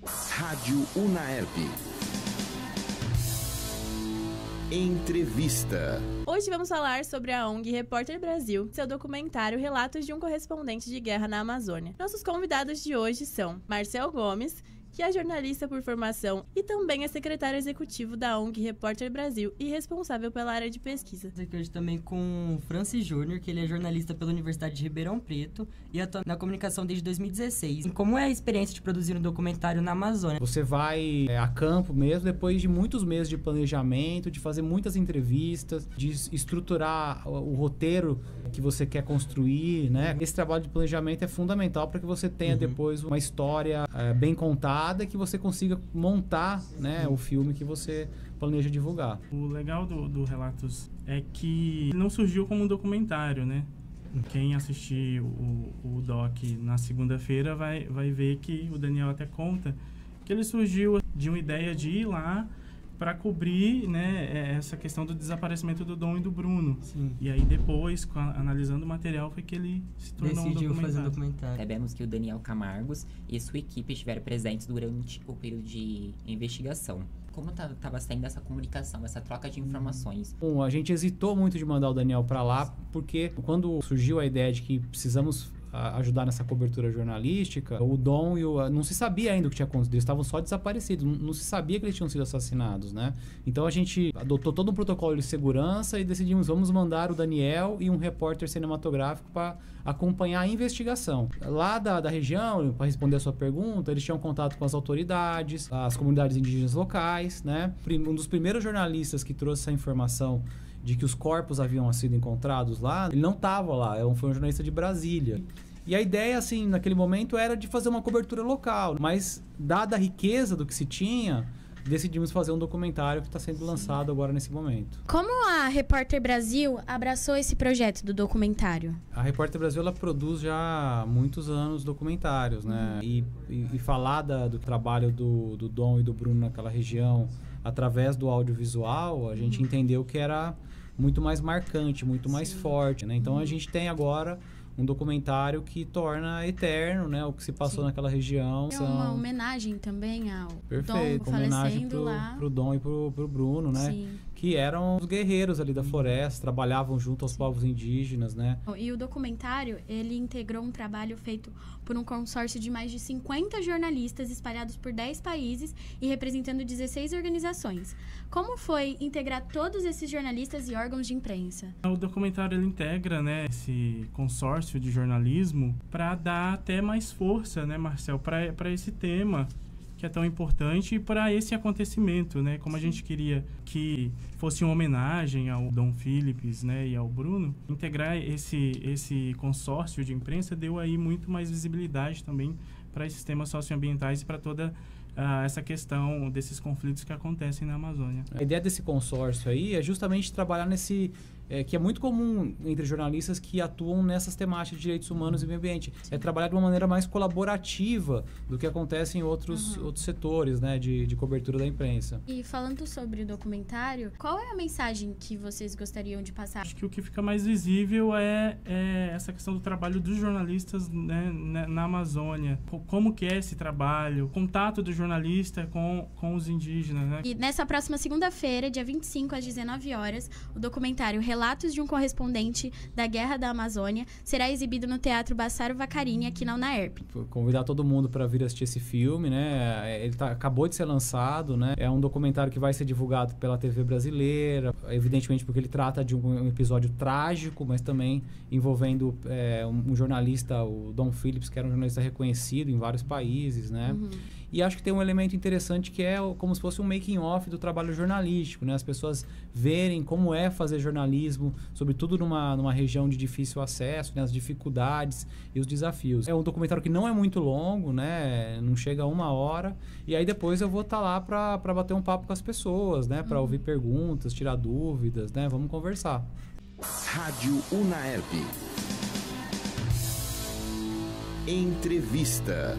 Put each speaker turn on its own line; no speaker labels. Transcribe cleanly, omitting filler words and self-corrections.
Rádio Unaerp. Entrevista.
Hoje vamos falar sobre a ONG Repórter Brasil, seu documentário Relatos de um Correspondente de Guerra na Amazônia. Nossos convidados de hoje são Marcel Gomes, que é jornalista por formação e também é secretário executivo da ONG Repórter Brasil e responsável pela área de pesquisa.
Estou aqui hoje também com o Francis Júnior, que ele é jornalista pela Universidade de Ribeirão Preto e atua na comunicação desde 2016. Como é a experiência de produzir um documentário na Amazônia?
Você vai a campo mesmo, depois de muitos meses de planejamento, de fazer muitas entrevistas, de estruturar o roteiro que você quer construir, né? Esse trabalho de planejamento é fundamental para que você tenha depois uma história bem contada, que você consiga montar, né, o filme que você planeja divulgar.
O legal do Relatos é que não surgiu como um documentário, né? Quem assistir o doc na segunda-feira vai ver que o Daniel até conta que ele surgiu de uma ideia de ir lá para cobrir, né, essa questão do desaparecimento do Dom e do Bruno.
Sim.
E aí depois, analisando o material, foi que ele se tornou
decidiu fazer um documentário.
Sabemos que o Daniel Camargos e sua equipe estiveram presentes durante o período de investigação. Como estava saindo essa comunicação, essa troca de informações?
Bom, a gente hesitou muito de mandar o Daniel para lá, porque quando surgiu a ideia de que precisamos ajudar nessa cobertura jornalística, o Dom e não se sabia ainda o que tinha acontecido, eles estavam só desaparecidos, não se sabia que eles tinham sido assassinados, né? Então a gente adotou todo um protocolo de segurança e decidimos, vamos mandar o Daniel e um repórter cinematográfico para acompanhar a investigação. Lá da região, para responder a sua pergunta, eles tinham contato com as autoridades, as comunidades indígenas locais, né? Um dos primeiros jornalistas que trouxe essa informação de que os corpos haviam sido encontrados lá, ele não estava lá, foi um jornalista de Brasília. E a ideia, assim, naquele momento era de fazer uma cobertura local, mas dada a riqueza do que se tinha, decidimos fazer um documentário que está sendo lançado agora nesse momento.
Como a Repórter Brasil abraçou esse projeto do documentário?
A Repórter Brasil, ela produz já há muitos anos documentários, né? E falar do trabalho do Dom e do Bruno naquela região através do audiovisual, a gente entendeu que era muito mais marcante, muito mais forte, né? Então a gente tem agora um documentário que torna eterno, né, o que se passou naquela região.
É uma homenagem também ao
Perfeito,
Dom
homenagem
falecendo lá.
pro Dom e pro Bruno, né?
Sim.
Que eram os guerreiros ali da floresta, trabalhavam junto aos povos indígenas, né?
E o documentário, ele integrou um trabalho feito por um consórcio de mais de 50 jornalistas espalhados por 10 países e representando 16 organizações. Como foi integrar todos esses jornalistas e órgãos de imprensa?
O documentário ele integra, né, esse consórcio de jornalismo para dar até mais força, né, Marcel, para esse tema que é tão importante e para esse acontecimento, né? Como a gente queria que fosse uma homenagem ao Dom Philips, né, e ao Bruno, integrar esse consórcio de imprensa deu aí muito mais visibilidade também para esses temas socioambientais e para toda essa questão desses conflitos que acontecem na Amazônia.
A ideia desse consórcio aí é justamente trabalhar nesse... que é muito comum entre jornalistas que atuam nessas temáticas de direitos humanos e meio ambiente. É trabalhar de uma maneira mais colaborativa do que acontece em outros setores, né, de cobertura da imprensa.
E falando sobre o documentário, qual é a mensagem que vocês gostariam de passar?
Acho que o que fica mais visível é essa questão do trabalho dos jornalistas, né, na Amazônia. Como que é esse trabalho, o contato do jornalista com os indígenas, né?
E nessa próxima segunda-feira, dia 25 às 19 horas, o documentário Relatos de um Correspondente da Guerra da Amazônia será exibido no Teatro Bassaro Vacarini, aqui na Unaerp.
Convidar todo mundo para vir assistir esse filme, né? Ele acabou de ser lançado, né? É um documentário que vai ser divulgado pela TV brasileira, evidentemente porque ele trata de um episódio trágico, mas também envolvendo um jornalista, o Dom Philips, que era um jornalista reconhecido em vários países, né? E acho que tem um elemento interessante que é como se fosse um making-off do trabalho jornalístico, né? As pessoas verem como é fazer jornalismo, sobretudo numa região de difícil acesso, né? As dificuldades e os desafios. É um documentário que não é muito longo, né? Não chega a 1 hora. E aí depois eu vou estar lá para bater um papo com as pessoas, né? Para ouvir perguntas, tirar dúvidas, né? Vamos conversar.
Rádio Unaerp. Entrevista.